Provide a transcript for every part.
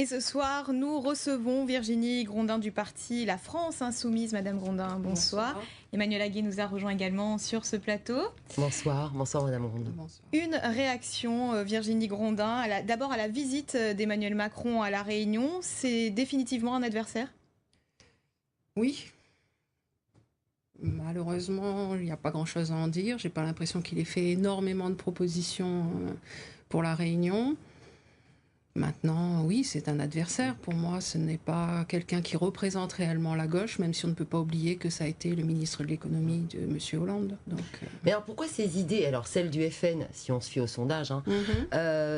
Et ce soir, nous recevons Virginie Grondin du parti La France Insoumise. Madame Grondin, bonsoir. Emmanuel Aguet nous a rejoint également sur ce plateau. Bonsoir Madame Grondin. Bonsoir. Une réaction, Virginie Grondin, d'abord à la visite d'Emmanuel Macron à La Réunion. C'est définitivement un adversaire ? Oui. Malheureusement, il n'y a pas grand-chose à en dire. J'ai pas l'impression qu'il ait fait énormément de propositions pour La Réunion. Maintenant, oui, c'est un adversaire. Pour moi, ce n'est pas quelqu'un qui représente réellement la gauche, même si on ne peut pas oublier que ça a été le ministre de l'économie de M. Hollande. Donc, Mais alors pourquoi ces idées, alors celles du FN, si on se fie au sondage,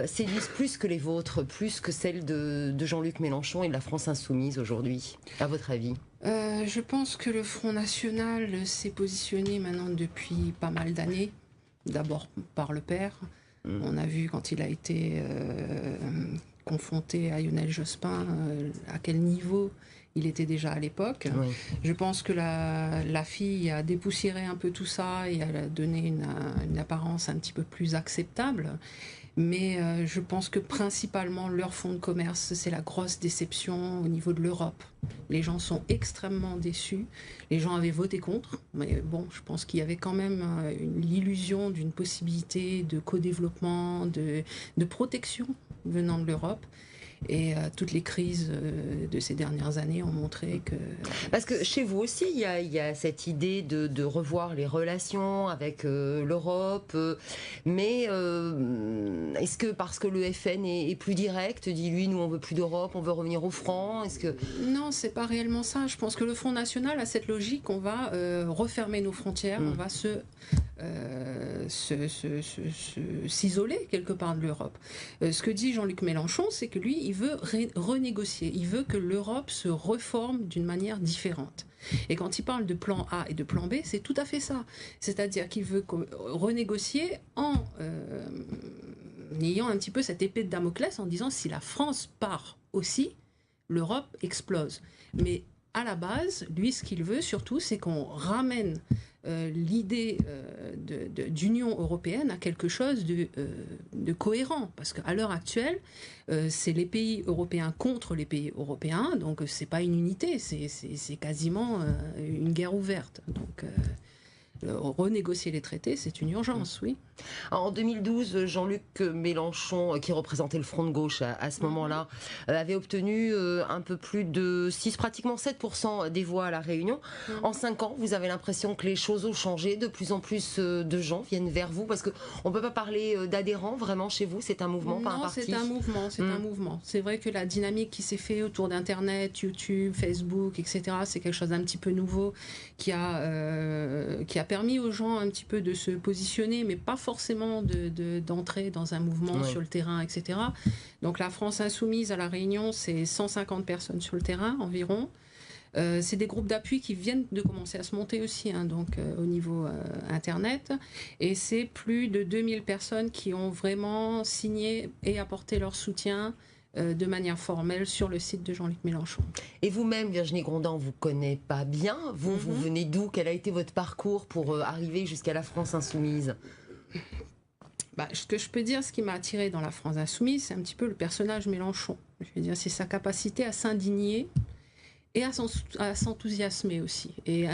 séduisent plus que les vôtres, plus que celles de Jean-Luc Mélenchon et de la France Insoumise aujourd'hui, à votre avis ? Je pense que le Front National s'est positionné maintenant depuis pas mal d'années. D'abord par le père. On a vu quand il a été confronté à Lionel Jospin à quel niveau il était déjà à l'époque. Oui. Je pense que la fille a dépoussiéré un peu tout ça et a donné une apparence un petit peu plus acceptable. Mais je pense que principalement leur fonds de commerce, c'est la grosse déception au niveau de l'Europe. Les gens sont extrêmement déçus. Les gens avaient voté contre, mais bon, je pense qu'il y avait quand même l'illusion d'une possibilité de co-développement, de protection venant de l'Europe. Et toutes les crises de ces dernières années ont montré que... Parce que chez vous aussi, il y a cette idée de revoir les relations avec l'Europe. Mais est-ce que parce que le FN est plus direct, dit lui, nous on veut plus d'Europe, on veut revenir au franc, est-ce que... Non, c'est pas réellement ça. Je pense que le Front National a cette logique, on va refermer nos frontières, on va s'isoler quelque part de l'Europe. Ce que dit Jean-Luc Mélenchon, c'est que lui, il veut renégocier. Il veut que l'Europe se reforme d'une manière différente. Et quand il parle de plan A et de plan B, c'est tout à fait ça. C'est-à-dire qu'il veut renégocier en ayant un petit peu cette épée de Damoclès en disant si la France part aussi, l'Europe explose. Mais à la base, lui, ce qu'il veut surtout, c'est qu'on ramène l'idée d'Union européenne à quelque chose de cohérent. Parce qu'à l'heure actuelle, c'est les pays européens contre les pays européens, donc c'est pas une unité, c'est quasiment une guerre ouverte. Donc renégocier les traités, c'est une urgence, oui. En 2012, Jean-Luc Mélenchon, qui représentait le Front de gauche à ce moment-là, avait obtenu un peu plus de 6, pratiquement 7% des voix à La Réunion. En 5 ans, vous avez l'impression que les choses ont changé, de plus en plus de gens viennent vers vous, parce qu'on ne peut pas parler d'adhérents vraiment chez vous, c'est un mouvement, pas un parti. C'est un mouvement, c'est un mouvement. C'est vrai que la dynamique qui s'est faite autour d'Internet, YouTube, Facebook, etc., c'est quelque chose d'un petit peu nouveau qui a permis aux gens un petit peu de se positionner, mais pas forcément d'entrer dans un mouvement sur le terrain, etc. Donc la France Insoumise à La Réunion, c'est 150 personnes sur le terrain environ. C'est des groupes d'appui qui viennent de commencer à se monter aussi, donc au niveau Internet. Et c'est plus de 2000 personnes qui ont vraiment signé et apporté leur soutien de manière formelle sur le site de Jean-Luc Mélenchon. Et vous-même, Virginie Grondin, on ne vous connaît pas bien. Vous venez d'où ? Quel a été votre parcours pour arriver jusqu'à la France Insoumise ? Ce que je peux dire, ce qui m'a attiré dans la France Insoumise, c'est un petit peu le personnage Mélenchon. Je veux dire, c'est sa capacité à s'indigner et à s'enthousiasmer aussi. Et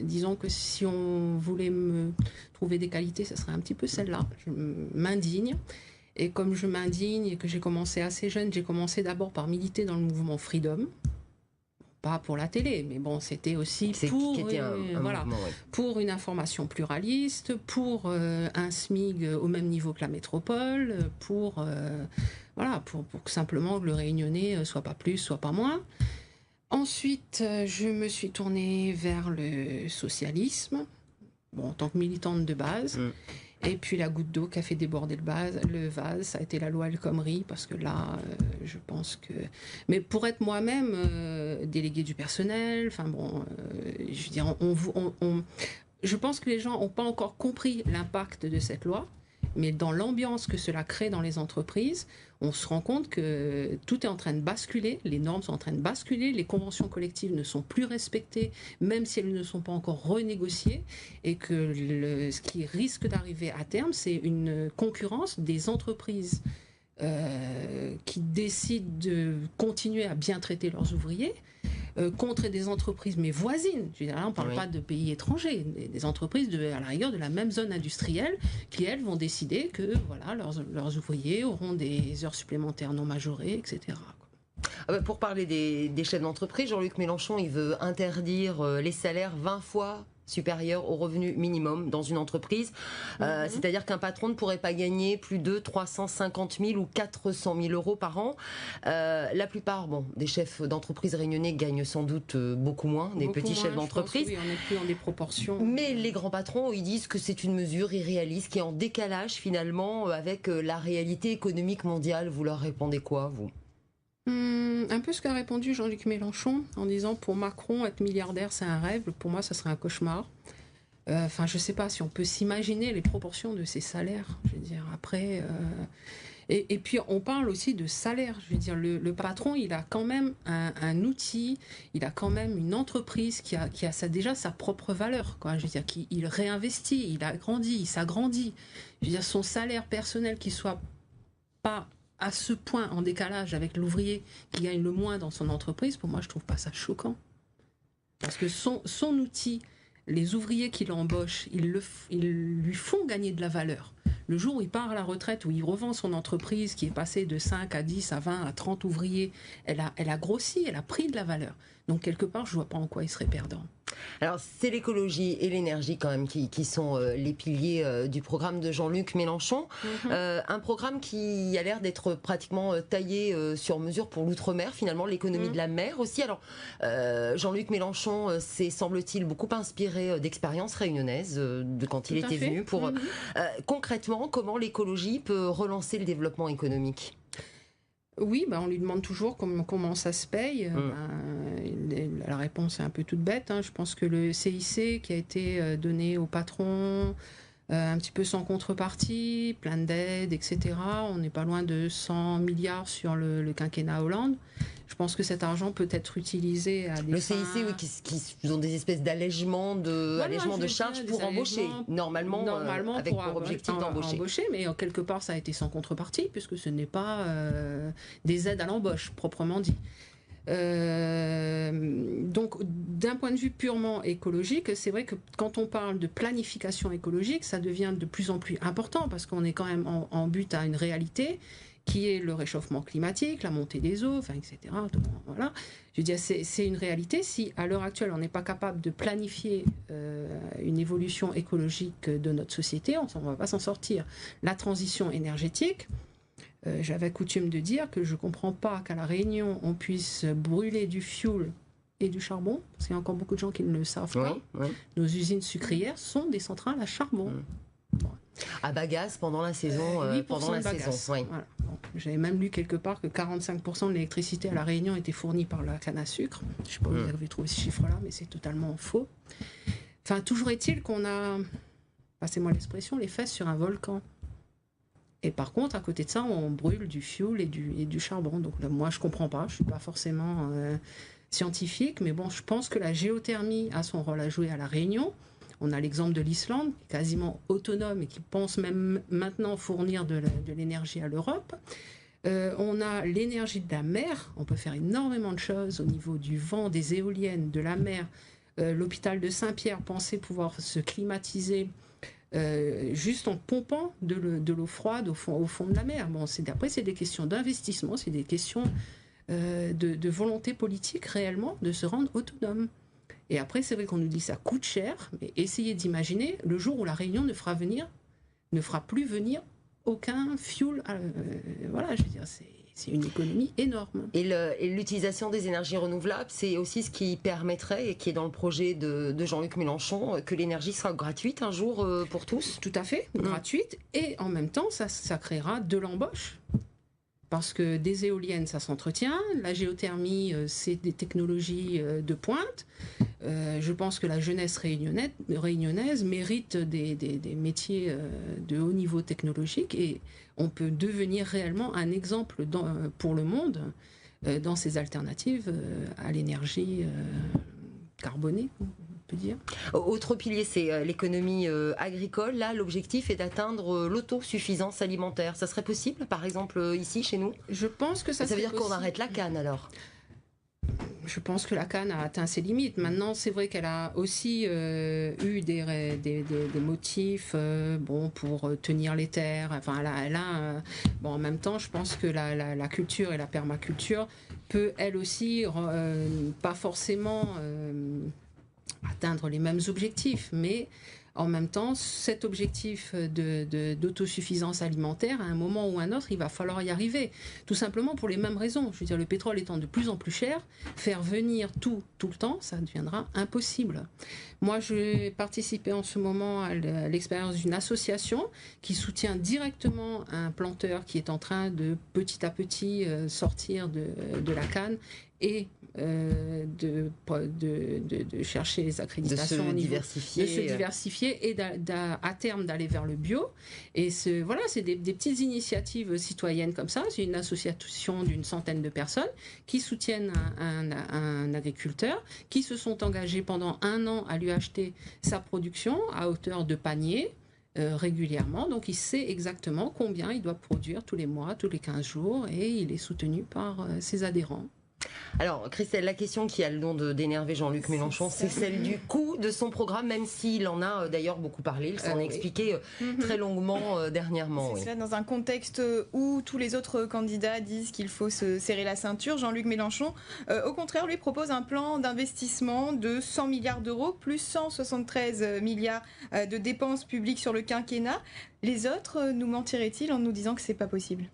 disons que si on voulait me trouver des qualités, ce serait un petit peu celle-là. Je m'indigne. Et comme je m'indigne et que j'ai commencé assez jeune, j'ai commencé d'abord par militer dans le mouvement Freedom. Pas pour la télé, mais bon, c'était aussi pour une information pluraliste, pour un SMIG au même niveau que la métropole, pour que simplement le Réunionnais soit pas plus, soit pas moins. Ensuite, je me suis tournée vers le socialisme, en tant que militante de base. Et puis la goutte d'eau qui a fait déborder le vase, ça a été la loi El Khomri, parce que là, je pense que... Mais pour être moi-même déléguée du personnel, je veux dire, je pense que les gens n'ont pas encore compris l'impact de cette loi, mais dans l'ambiance que cela crée dans les entreprises, on se rend compte que tout est en train de basculer, les normes sont en train de basculer, les conventions collectives ne sont plus respectées, même si elles ne sont pas encore renégociées, et que ce qui risque d'arriver à terme, c'est une concurrence des entreprises qui décident de continuer à bien traiter leurs ouvriers, contre des entreprises, mais voisines. Je veux dire, là, on ne parle pas de pays étrangers, des entreprises à la rigueur de la même zone industrielle qui, elles, vont décider que voilà, leurs ouvriers auront des heures supplémentaires non majorées, etc. Pour parler des chefs d'entreprise, Jean-Luc Mélenchon, il veut interdire les salaires 20 fois supérieurs au revenu minimum dans une entreprise. C'est-à-dire qu'un patron ne pourrait pas gagner plus de 350 000 ou 400 000 euros par an. La plupart des chefs d'entreprise réunionnais gagnent sans doute beaucoup moins, des petits chefs d'entreprise. Oui, on n'est plus dans des proportions. Mais les grands patrons, ils disent que c'est une mesure irréaliste qui est en décalage finalement avec la réalité économique mondiale. Vous leur répondez quoi, vous ? Un peu ce qu'a répondu Jean-Luc Mélenchon en disant pour Macron être milliardaire c'est un rêve, pour moi ça serait un cauchemar. Enfin je sais pas si on peut s'imaginer les proportions de ces salaires. Je veux dire après et puis on parle aussi de salaire. Je veux dire le patron il a quand même un outil, il a quand même une entreprise qui a déjà sa propre valeur quoi. Je veux dire qu'il réinvestit, il agrandit, il s'agrandit. Je veux dire son salaire personnel qui soit pas à ce point en décalage avec l'ouvrier qui gagne le moins dans son entreprise, pour moi, je trouve pas ça choquant. Parce que son outil, les ouvriers qui l'embauchent, ils lui font gagner de la valeur. Le jour où il part à la retraite, où il revend son entreprise qui est passée de 5 à 10 à 20 à 30 ouvriers, elle a grossi, elle a pris de la valeur. Donc quelque part, je vois pas en quoi il serait perdant. Alors c'est l'écologie et l'énergie quand même qui sont les piliers du programme de Jean-Luc Mélenchon. Un programme qui a l'air d'être pratiquement taillé sur mesure pour l'outre-mer, finalement l'économie de la mer aussi. Alors Jean-Luc Mélenchon s'est semble-t-il beaucoup inspiré d'expériences réunionnaises de quand il était venu pour concrètement comment l'écologie peut relancer le développement économique. Oui, on lui demande toujours comment ça se paye. La réponse est un peu toute bête. Je pense que le CIC qui a été donné aux patrons, un petit peu sans contrepartie, plein d'aides, etc. On n'est pas loin de 100 milliards sur le quinquennat Hollande. Je pense que cet argent peut être utilisé à des le CIC, oui, qui ont des espèces d'allègements de charges pour embaucher, normalement avec pour objectif d'embaucher. Mais quelque part, ça a été sans contrepartie, puisque ce n'est pas des aides à l'embauche, proprement dit. Donc, d'un point de vue purement écologique, c'est vrai que quand on parle de planification écologique, ça devient de plus en plus important, parce qu'on est quand même en but à une réalité qui est le réchauffement climatique, la montée des eaux, etc. Donc, voilà. Je veux dire, c'est une réalité. Si, à l'heure actuelle, on n'est pas capable de planifier une évolution écologique de notre société, on ne va pas s'en sortir. La transition énergétique, j'avais coutume de dire que je ne comprends pas qu'à La Réunion, on puisse brûler du fioul et du charbon, parce qu'il y a encore beaucoup de gens qui ne le savent pas. Oui. Nos usines sucrières sont des centrales à charbon. Bon. À bagasse pendant la saison. Pendant la saison. Oui. Voilà. Bon, j'avais même lu quelque part que 45% de l'électricité à La Réunion était fournie par la canne à sucre. Je ne sais pas où vous avez trouvé ce chiffre-là, mais c'est totalement faux. Enfin, toujours est-il qu'on a, passez-moi l'expression, les fesses sur un volcan. Et par contre, à côté de ça, on brûle du fioul et du charbon. Donc là, moi, je ne comprends pas. Je ne suis pas forcément scientifique, mais bon, je pense que la géothermie a son rôle à jouer à La Réunion. On a l'exemple de l'Islande, qui est quasiment autonome et qui pense même maintenant fournir de l'énergie à l'Europe. On a l'énergie de la mer. On peut faire énormément de choses au niveau du vent, des éoliennes, de la mer. L'hôpital de Saint-Pierre pensait pouvoir se climatiser juste en pompant de l'eau froide au fond de la mer. Bon, après, c'est des questions d'investissement, c'est des questions de volonté politique réellement de se rendre autonome. Et après, c'est vrai qu'on nous dit ça coûte cher, mais essayez d'imaginer le jour où la Réunion ne fera plus venir aucun fioul. Voilà, je veux dire, c'est une économie énorme. Et l'utilisation des énergies renouvelables, c'est aussi ce qui permettrait, et qui est dans le projet de Jean-Luc Mélenchon, que l'énergie sera gratuite un jour pour tous. Tout à fait, gratuite. Et en même temps, ça créera de l'embauche. Parce que des éoliennes, ça s'entretient. La géothermie, c'est des technologies de pointe. Je pense que la jeunesse réunionnaise mérite des métiers de haut niveau technologique. Et on peut devenir réellement un exemple pour le monde dans ces alternatives à l'énergie carbonée. peut dire. Autre pilier, c'est l'économie agricole. Là, l'objectif est d'atteindre l'autosuffisance alimentaire. Ça serait possible, par exemple, ici, chez nous? Je pense que ça veut dire possible. qu'on arrête la canne, alors? Je pense que la canne a atteint ses limites. Maintenant, c'est vrai qu'elle a aussi eu des motifs pour tenir les terres. Enfin, en même temps, je pense que la culture et la permaculture peut, elle aussi, pas forcément atteindre les mêmes objectifs, mais en même temps, cet objectif d'autosuffisance alimentaire, à un moment ou un autre, il va falloir y arriver. Tout simplement pour les mêmes raisons. Je veux dire, le pétrole étant de plus en plus cher, faire venir tout le temps, ça deviendra impossible. Moi, je participais en ce moment à l'expérience d'une association qui soutient directement un planteur qui est en train de petit à petit sortir de la canne et de chercher les accréditations, de se diversifier et à terme d'aller vers le bio. Et c'est des petites initiatives citoyennes comme ça. C'est une association d'une centaine de personnes qui soutiennent un agriculteur, qui se sont engagés pendant 1 an à lui acheter sa production à hauteur de panier. Régulièrement, donc il sait exactement combien il doit produire tous les mois, tous les 15 jours, et il est soutenu par ses adhérents. Alors, Christelle, la question qui a le don d'énerver Jean-Luc Mélenchon, c'est celle du coût de son programme, même s'il en a d'ailleurs beaucoup parlé. Il s'en a expliqué très longuement dernièrement. C'est cela, dans un contexte où tous les autres candidats disent qu'il faut se serrer la ceinture. Jean-Luc Mélenchon, au contraire, lui propose un plan d'investissement de 100 milliards d'euros, plus 173 milliards de dépenses publiques sur le quinquennat. Les autres nous mentiraient-ils en nous disant que c'est pas possible ?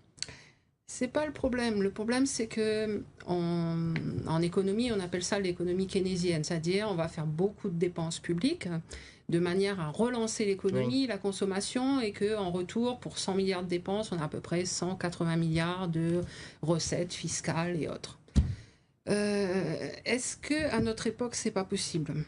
C'est pas le problème. Le problème, c'est que en économie, on appelle ça l'économie keynésienne, c'est-à-dire on va faire beaucoup de dépenses publiques de manière à relancer l'économie, la consommation, et qu'en retour, pour 100 milliards de dépenses, on a à peu près 180 milliards de recettes fiscales et autres. Est-ce qu'à notre époque, c'est pas possible ?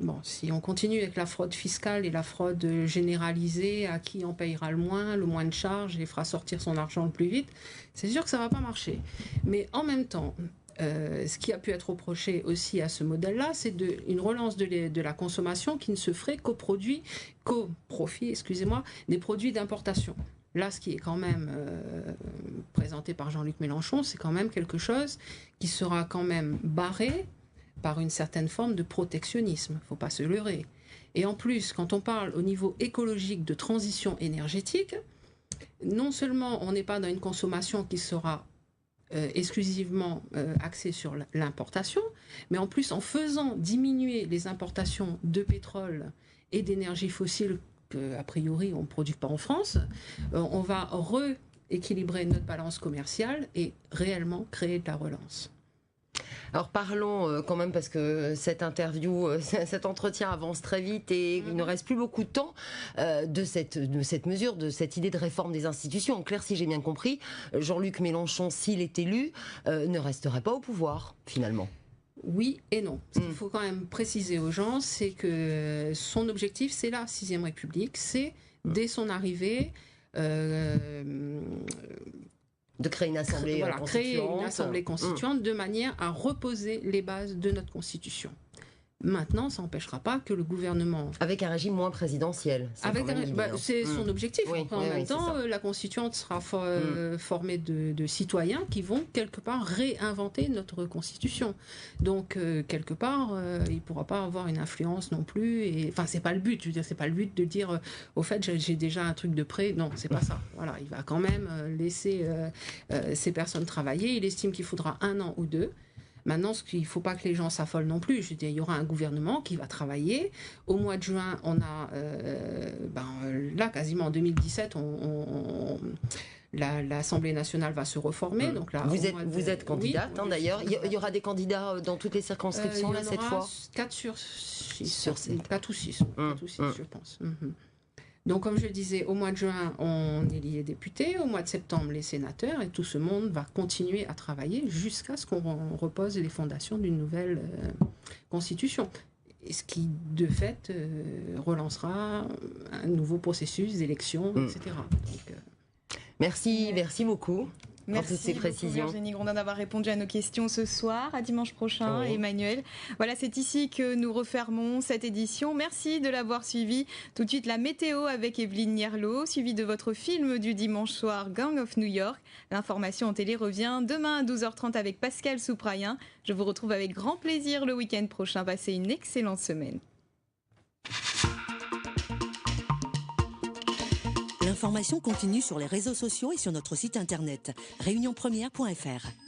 Bon, si on continue avec la fraude fiscale et la fraude généralisée, à qui on payera le moins de charges et fera sortir son argent le plus vite, c'est sûr que ça ne va pas marcher. Mais en même temps, ce qui a pu être reproché aussi à ce modèle-là, c'est une relance de la consommation qui ne se ferait qu'au profit, des produits d'importation. Là, ce qui est quand même présenté par Jean-Luc Mélenchon, c'est quand même quelque chose qui sera quand même barré par une certaine forme de protectionnisme, il ne faut pas se leurrer. Et en plus, quand on parle au niveau écologique de transition énergétique, non seulement on n'est pas dans une consommation qui sera exclusivement axée sur l'importation, mais en plus en faisant diminuer les importations de pétrole et d'énergie fossile qu'a priori on ne produit pas en France, on va rééquilibrer notre balance commerciale et réellement créer de la relance. Alors parlons quand même, parce que cette interview, cet entretien avance très vite et il ne reste plus beaucoup de temps, de cette mesure, de cette idée de réforme des institutions. En clair, si j'ai bien compris, Jean-Luc Mélenchon, s'il est élu, ne resterait pas au pouvoir, finalement. Oui et non. Ce qu'il faut quand même préciser aux gens, c'est que son objectif, c'est la 6e République. C'est, dès son arrivée... de créer une assemblée constituante. Créer une assemblée constituante de manière à reposer les bases de notre Constitution. Maintenant, ça n'empêchera pas que le gouvernement... Avec un régime moins présidentiel. C'est son objectif. En même temps, la Constituante sera formée de citoyens qui vont quelque part réinventer notre Constitution. Donc, quelque part, il ne pourra pas avoir une influence non plus. Enfin, c'est pas le but. Je veux dire, c'est pas le but de dire, au fait, j'ai déjà un truc de prêt. Non, c'est pas ça. Voilà, il va quand même laisser ces personnes travailler. Il estime qu'il faudra 1 an ou 2. Maintenant, il ne faut pas que les gens s'affolent non plus. Je veux dire, il y aura un gouvernement qui va travailler. Au mois de juin, on a, là, quasiment en 2017, l'Assemblée nationale va se reformer. Donc là, vous êtes candidate, oui, d'ailleurs. Il y aura des candidats dans toutes les circonscriptions, là, cette fois ? 4 sur 6. 4 ou 6, je pense. Donc, comme je le disais, au mois de juin, on élit les députés, au mois de septembre, les sénateurs, et tout ce monde va continuer à travailler jusqu'à ce qu'on repose les fondations d'une nouvelle constitution. Et ce qui, de fait, relancera un nouveau processus d'élection, etc. Donc, merci beaucoup. Merci ces précisions. Virginie Grondin d'avoir répondu à nos questions ce soir. À dimanche prochain, Emmanuel. Voilà, c'est ici que nous refermons cette édition. Merci de l'avoir suivi. Tout de suite, la météo avec Evelyne Nierlo, suivi de votre film du dimanche soir, Gang of New York. L'information en télé revient demain à 12h30 avec Pascal Souprayen. Je vous retrouve avec grand plaisir le week-end prochain. Passez une excellente semaine. L'information continue sur les réseaux sociaux et sur notre site internet réunionpremière.fr.